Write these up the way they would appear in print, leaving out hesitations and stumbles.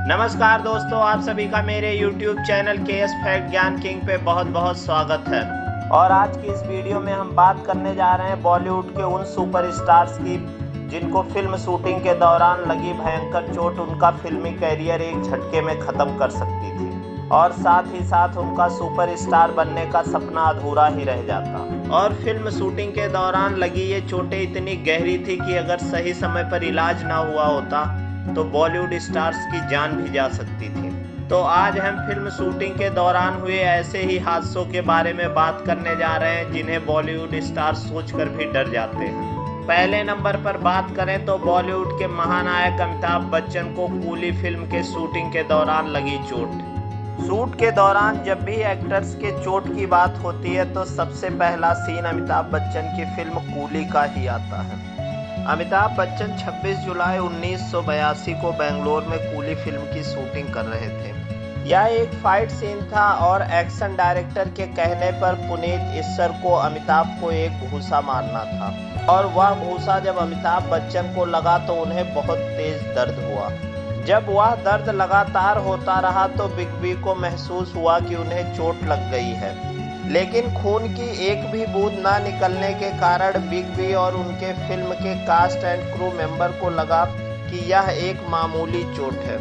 नमस्कार दोस्तों, आप सभी का मेरे YouTube चैनल KS फैक्ट ज्ञान किंग पे बहुत बहुत स्वागत है। और आज की इस वीडियो में हम बात करने जा रहे हैं बॉलीवुड के उन सुपरस्टार्स की जिनको फिल्म शूटिंग के दौरान लगी भयंकर चोट उनका फिल्मी कैरियर एक झटके में खत्म कर सकती थी और साथ ही साथ उनका सुपरस्टार बनने का सपना अधूरा ही रह जाता। और फिल्म शूटिंग के दौरान लगी ये चोटें इतनी गहरी थी कि अगर सही समय पर इलाज ना हुआ होता तो बॉलीवुड स्टार्स की जान भी जा सकती थी। तो आज हम फिल्म शूटिंग के दौरान हुए ऐसे ही हादसों के बारे में बात करने जा रहे हैं जिन्हें बॉलीवुड स्टार्स सोचकर भी डर जाते हैं। पहले नंबर पर बात करें तो बॉलीवुड के महानायक अमिताभ बच्चन को कूली फिल्म के शूटिंग के दौरान लगी चोट। शूट के दौरान जब भी एक्टर्स के चोट की बात होती है तो सबसे पहला सीन अमिताभ बच्चन की फिल्म कूली का ही आता है। अमिताभ बच्चन 26 जुलाई 1982 को बेंगलोर में कूली फिल्म की शूटिंग कर रहे थे। यह एक फाइट सीन था और एक्शन डायरेक्टर के कहने पर पुनीत इस्सर को अमिताभ को एक घूंसा मारना था और वह घूंसा जब अमिताभ बच्चन को लगा तो उन्हें बहुत तेज दर्द हुआ। जब वह दर्द लगातार होता रहा तो बिग बी को महसूस हुआ कि उन्हें चोट लग गई है, लेकिन खून की एक भी बूंद ना निकलने के कारण बिग बी और उनके फिल्म के कास्ट एंड क्रू मेंबर को लगा कि यह एक मामूली चोट है,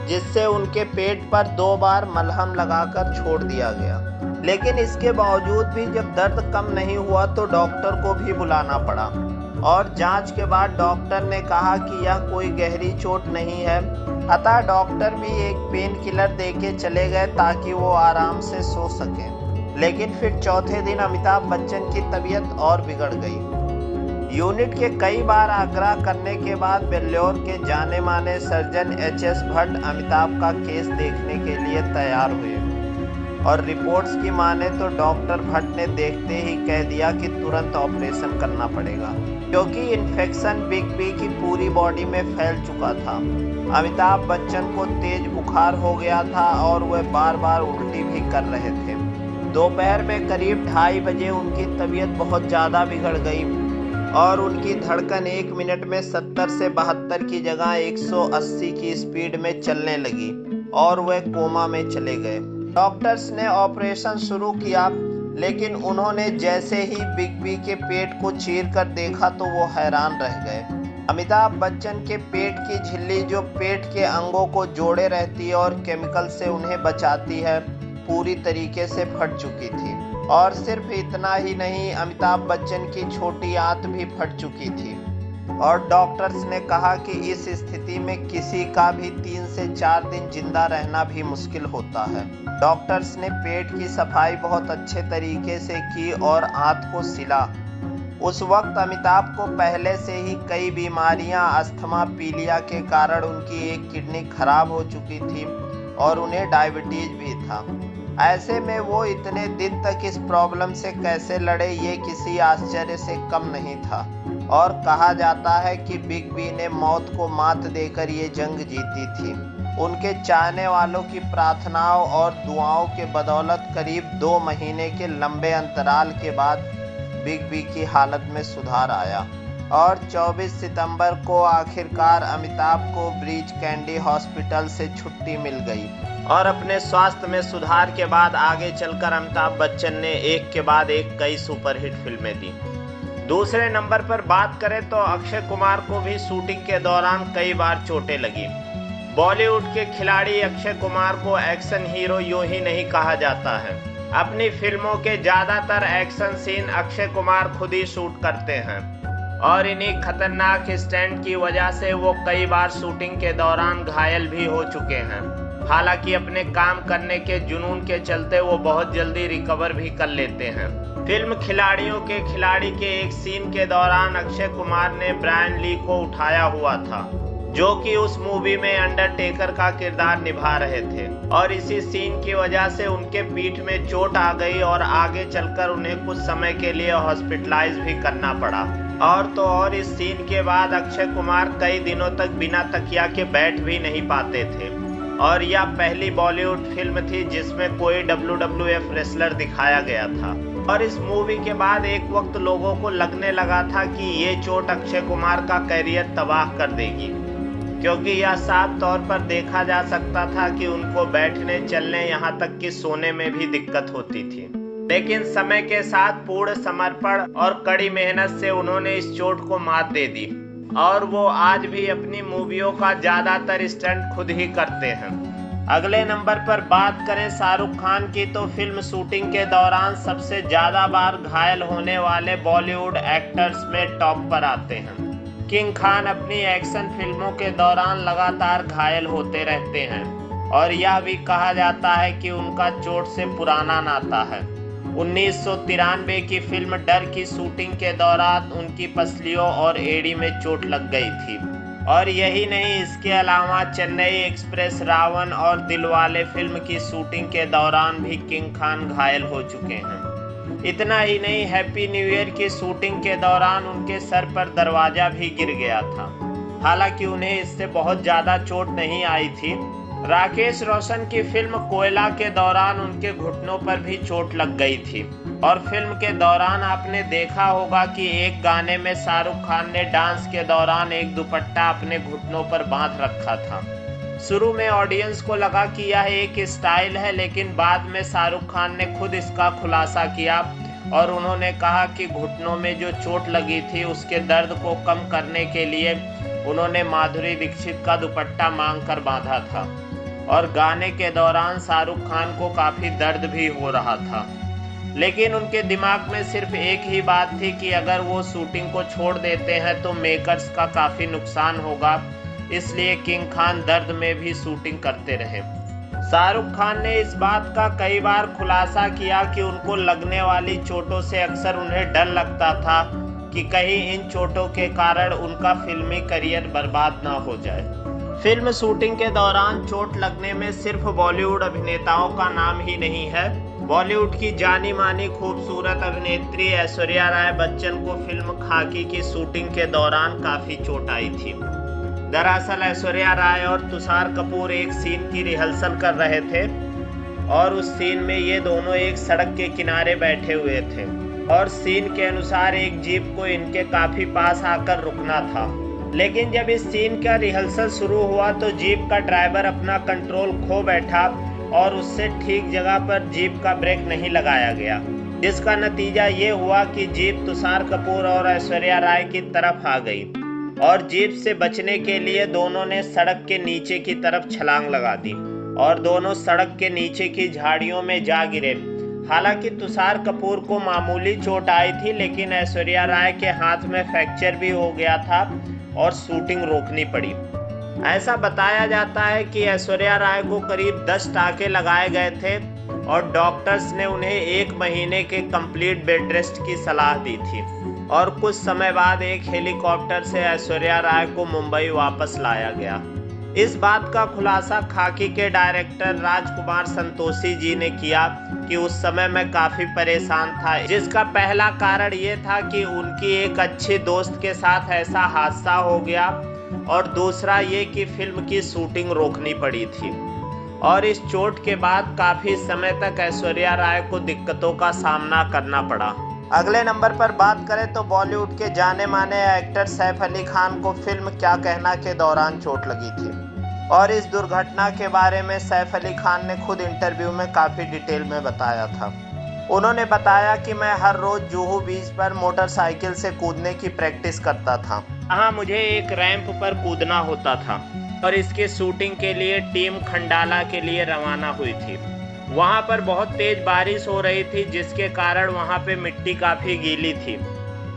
जिससे उनके पेट पर 2 बार मलहम लगाकर छोड़ दिया गया। लेकिन इसके बावजूद भी जब दर्द कम नहीं हुआ तो डॉक्टर को भी बुलाना पड़ा और जांच के बाद डॉक्टर ने कहा कि यह कोई गहरी चोट नहीं है। अतः डॉक्टर भी एक पेन किलर देके चले गए ताकि वो आराम से सो सके। लेकिन फिर चौथे दिन अमिताभ बच्चन की तबीयत और बिगड़ गई। यूनिट के कई बार आग्रह करने के बाद बेल्लोर के जाने माने सर्जन HS भट्ट अमिताभ का केस देखने के लिए तैयार हुए और रिपोर्ट्स की माने तो डॉक्टर भट्ट ने देखते ही कह दिया कि तुरंत ऑपरेशन करना पड़ेगा क्योंकि इन्फेक्शन बिग बी की पूरी बॉडी में फैल चुका था। अमिताभ बच्चन को तेज बुखार हो गया था और वह बार बार उल्टी भी कर रहे थे। दोपहर में करीब 2:30 बजे उनकी तबीयत बहुत ज़्यादा बिगड़ गई और उनकी धड़कन 1 मिनट में 70 से 72 की जगह 180 की स्पीड में चलने लगी और वह कोमा में चले गए। डॉक्टर्स ने ऑपरेशन शुरू किया, लेकिन उन्होंने जैसे ही बिग बी के पेट को चीर कर देखा तो वो हैरान रह गए। अमिताभ बच्चन के पेट की झिल्ली जो पेट के अंगों को जोड़े रहती है और केमिकल से उन्हें बचाती है, पूरी तरीके से फट चुकी थी। और सिर्फ इतना ही नहीं, अमिताभ बच्चन की छोटी आंत भी फट चुकी थी और डॉक्टर्स ने कहा कि इस स्थिति में किसी का भी 3 से 4 दिन जिंदा रहना भी मुश्किल होता है। डॉक्टर्स ने पेट की सफाई बहुत अच्छे तरीके से की और आंत को सिला। उस वक्त अमिताभ को पहले से ही कई बीमारियां, अस्थमा, पीलिया के कारण उनकी एक किडनी खराब हो चुकी थी और उन्हें डायबिटीज भी था। ऐसे में वो इतने दिन तक इस प्रॉब्लम से कैसे लड़े, ये किसी आश्चर्य से कम नहीं था। और कहा जाता है कि बिग बी ने मौत को मात देकर ये जंग जीती थी। उनके चाहने वालों की प्रार्थनाओं और दुआओं के बदौलत करीब 2 महीने के लंबे अंतराल के बाद बिग बी की हालत में सुधार आया और 24 सितंबर को आखिरकार अमिताभ को ब्रीच कैंडी हॉस्पिटल से छुट्टी मिल गई। और अपने स्वास्थ्य में सुधार के बाद आगे चलकर अमिताभ बच्चन ने एक के बाद एक कई सुपरहिट फिल्में दी। दूसरे नंबर पर बात करें तो अक्षय कुमार को भी शूटिंग के दौरान कई बार चोटें लगी। बॉलीवुड के खिलाड़ी अक्षय कुमार को एक्शन हीरो यूं ही नहीं कहा जाता है। अपनी फिल्मों के ज़्यादातर एक्शन सीन अक्षय कुमार खुद ही शूट करते हैं और इन्हीं खतरनाक स्टंट की वजह से वो कई बार शूटिंग के दौरान घायल भी हो चुके हैं। हालांकि अपने काम करने के जुनून के चलते वो बहुत जल्दी रिकवर भी कर लेते हैं। फिल्म खिलाड़ियों के खिलाड़ी के एक सीन के दौरान अक्षय कुमार ने ब्रायन ली को उठाया हुआ था, जो कि उस मूवी में अंडरटेकर का किरदार निभा रहे थे और इसी सीन की वजह से उनके पीठ में चोट आ गई और आगे चलकर उन्हें कुछ समय के लिए हॉस्पिटलाइज भी करना पड़ा। और तो और इस सीन के बाद अक्षय कुमार कई दिनों तक बिना तकिया के बैठ भी नहीं पाते थे और यह पहली बॉलीवुड फिल्म थी जिसमें कोई WWF रेसलर दिखाया गया था। और इस मूवी के बाद एक वक्त लोगों को लगने लगा था कि ये चोट अक्षय कुमार का करियर तबाह कर देगी, क्योंकि यह साफ तौर पर देखा जा सकता था कि उनको बैठने, चलने, यहाँ तक कि सोने में भी दिक्कत होती थी। लेकिन समय के साथ पूर्ण समर्पण और कड़ी मेहनत से उन्होंने इस चोट को मात दे दी और वो आज भी अपनी मूवियों का ज्यादातर स्टंट खुद ही करते हैं। अगले नंबर पर बात करें शाहरुख खान की, तो फिल्म शूटिंग के दौरान सबसे ज्यादा बार घायल होने वाले बॉलीवुड एक्टर्स में टॉप पर आते हैं। किंग खान अपनी एक्शन फिल्मों के दौरान लगातार घायल होते रहते हैं और यह भी कहा जाता है कि उनका चोट से पुराना नाता है। 1993 की फिल्म डर की शूटिंग के दौरान उनकी पसलियों और एड़ी में चोट लग गई थी और यही नहीं, इसके अलावा चेन्नई एक्सप्रेस, रावण और दिलवाले फिल्म की शूटिंग के दौरान भी किंग खान घायल हो चुके हैं। इतना ही नहीं, हैप्पी न्यू ईयर की शूटिंग के दौरान उनके सर पर दरवाजा भी गिर गया था। हालांकि उन्हें इससे बहुत ज्यादा चोट नहीं आई थी। राकेश रोशन की फिल्म कोयला के दौरान उनके घुटनों पर भी चोट लग गई थी और फिल्म के दौरान आपने देखा होगा कि एक गाने में शाहरुख खान ने डांस के दौरान एक दुपट्टा अपने घुटनों पर बांध रखा था। शुरू में ऑडियंस को लगा कि यह एक स्टाइल है, लेकिन बाद में शाहरुख खान ने खुद इसका खुलासा किया और उन्होंने कहा कि घुटनों में जो चोट लगी थी उसके दर्द को कम करने के लिए उन्होंने माधुरी दीक्षित का दुपट्टा मांगकर बांधा था और गाने के दौरान शाहरुख खान को काफी दर्द भी हो रहा था। लेकिन उनके दिमाग में सिर्फ एक ही बात थी कि अगर वो शूटिंग को छोड़ देते हैं तो मेकर्स का काफी नुकसान होगा, इसलिए किंग खान दर्द में भी शूटिंग करते रहे। शाहरुख खान ने इस बात का कई बार खुलासा किया कि उनको लगने वाली चोटों से अक्सर उन्हें डर लगता था कि कहीं इन चोटों के कारण उनका फिल्मी करियर बर्बाद ना हो जाए। फिल्म शूटिंग के दौरान चोट लगने में सिर्फ बॉलीवुड अभिनेताओं का नाम ही नहीं है। बॉलीवुड की जानी मानी खूबसूरत अभिनेत्री ऐश्वर्या राय बच्चन को फिल्म खाकी की शूटिंग के दौरान काफी चोट आई थी। दरअसल ऐश्वर्या राय और तुषार कपूर एक सीन की रिहर्सल कर रहे थे और उस सीन में ये दोनों एक सड़क के किनारे बैठे हुए थे और सीन के अनुसार एक जीप को इनके काफी पास आकर रुकना था। लेकिन जब इस सीन का रिहर्सल शुरू हुआ तो जीप का ड्राइवर अपना कंट्रोल खो बैठा और उससे ठीक जगह पर जीप का ब्रेक नहीं लगाया गया, जिसका नतीजा ये हुआ कि जीप तुषार कपूर और ऐश्वर्या राय की तरफ आ गई और जीप से बचने के लिए दोनों ने सड़क के नीचे की तरफ छलांग लगा दी और दोनों सड़क के नीचे की झाड़ियों में जा गिरे। हालांकि तुषार कपूर को मामूली चोट आई थी, लेकिन ऐश्वर्या राय के हाथ में फ्रैक्चर भी हो गया था और शूटिंग रोकनी पड़ी। ऐसा बताया जाता है कि ऐश्वर्या राय को करीब 10 टाँके लगाए गए थे और डॉक्टर्स ने उन्हें 1 महीने के कंप्लीट बेड रेस्ट की सलाह दी थी और कुछ समय बाद एक हेलीकॉप्टर से ऐश्वर्या राय को मुंबई वापस लाया गया। इस बात का खुलासा खाकी के डायरेक्टर राजकुमार संतोषी जी ने किया कि उस समय मैं काफी परेशान था, जिसका पहला कारण ये था कि उनकी एक अच्छी दोस्त के साथ ऐसा हादसा हो गया और दूसरा ये कि फिल्म की शूटिंग रोकनी पड़ी थी और इस चोट के बाद काफी समय तक ऐश्वर्या राय को दिक्कतों का सामना करना पड़ा। अगले नंबर पर बात करें तो बॉलीवुड के जाने माने एक्टर सैफ अली खान को फिल्म क्या कहना के दौरान चोट लगी थी और इस दुर्घटना के बारे में सैफ अली खान ने खुद इंटरव्यू में काफी डिटेल में बताया था। उन्होंने बताया कि मैं हर रोज जुहू बीच पर मोटरसाइकिल से कूदने की प्रैक्टिस करता था। यहाँ मुझे एक रैंप पर कूदना होता था और इसके शूटिंग के लिए टीम खंडाला के लिए रवाना हुई थी। वहाँ पर बहुत तेज बारिश हो रही थी, जिसके कारण वहाँ पे मिट्टी काफी गीली थी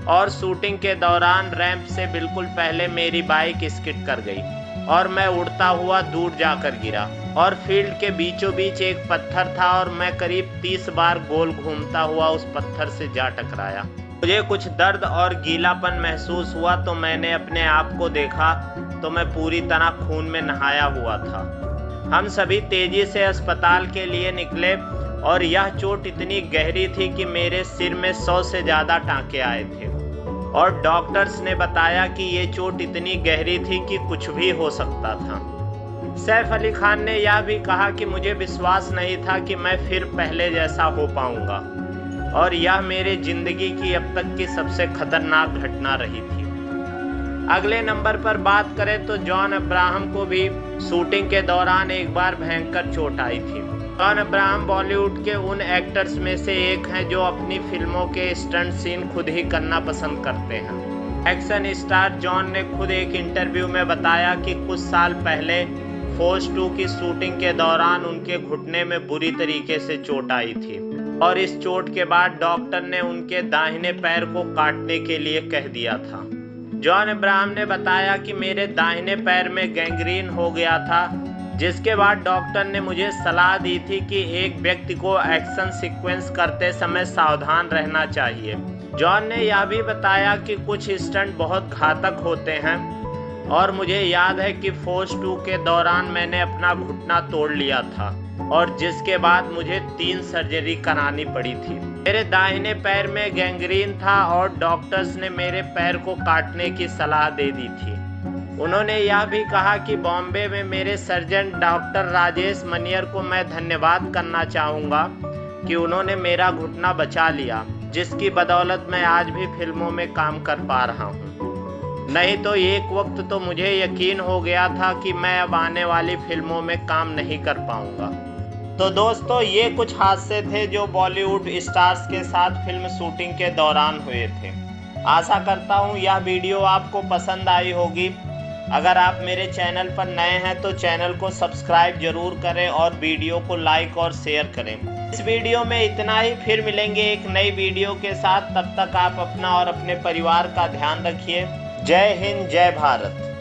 और शूटिंग के दौरान रैंप से बिल्कुल पहले मेरी बाइक स्किड कर गई और मैं उड़ता हुआ दूर जाकर गिरा और फील्ड के बीचों बीच एक पत्थर था और मैं करीब 30 बार गोल घूमता हुआ उस पत्थर से जा टकराया। मुझे कुछ दर्द और गीलापन महसूस हुआ तो मैंने अपने आप को देखा तो मैं पूरी तरह खून में नहाया हुआ था। हम सभी तेजी से अस्पताल के लिए निकले और यह चोट इतनी गहरी थी कि मेरे सिर में 100 से ज़्यादा टाँके आए थे और डॉक्टर्स ने बताया कि ये चोट इतनी गहरी थी कि कुछ भी हो सकता था। सैफ अली खान ने यह भी कहा कि मुझे विश्वास नहीं था कि मैं फिर पहले जैसा हो पाऊंगा और यह मेरे जिंदगी की अब तक की सबसे खतरनाक घटना रही थी। अगले नंबर पर बात करें तो जॉन अब्राहम को भी शूटिंग के दौरान एक बार भयंकर चोट आई थी। जॉन अब्राहम बॉलीवुड के उन एक्टर्स में से एक हैं जो अपनी फिल्मों के स्टंट सीन खुद ही करना पसंद करते हैं। एक्शन स्टार जॉन ने खुद एक इंटरव्यू में बताया कि कुछ साल पहले फोर्स 2 की शूटिंग के दौरान उनके घुटने में बुरी तरीके से चोट आई थी और इस चोट के बाद डॉक्टर ने उनके दाहिने पैर को काटने के लिए कह दिया था। जॉन अब्राहम ने बताया कि मेरे दाहिने पैर में गैंग्रीन हो गया था, जिसके बाद डॉक्टर ने मुझे सलाह दी थी कि एक व्यक्ति को एक्शन सीक्वेंस करते समय सावधान रहना चाहिए। जॉन ने यह भी बताया कि कुछ स्टंट बहुत घातक होते हैं और मुझे याद है कि फोर्स 2 के दौरान मैंने अपना घुटना तोड़ लिया था और जिसके बाद मुझे 3 सर्जरी करानी पड़ी थी। मेरे दाहिने पैर में गैंग्रीन था और डॉक्टर्स ने मेरे पैर को काटने की सलाह दे दी थी। उन्होंने यह भी कहा कि बॉम्बे में मेरे सर्जन डॉक्टर राजेश मनियर को मैं धन्यवाद करना चाहूँगा कि उन्होंने मेरा घुटना बचा लिया, जिसकी बदौलत मैं आज भी फिल्मों में काम कर पा रहा हूँ। नहीं तो एक वक्त तो मुझे यकीन हो गया था कि मैं अब आने वाली फिल्मों में काम नहीं कर पाऊँगा। तो दोस्तों, ये कुछ हादसे थे जो बॉलीवुड स्टार्स के साथ फिल्म शूटिंग के दौरान हुए थे। आशा करता हूँ यह वीडियो आपको पसंद आई होगी। अगर आप मेरे चैनल पर नए हैं तो चैनल को सब्सक्राइब जरूर करें और वीडियो को लाइक और शेयर करें। इस वीडियो में इतना ही, फिर मिलेंगे एक नई वीडियो के साथ। तब तक आप अपना और अपने परिवार का ध्यान रखिए। जय हिंद, जय भारत।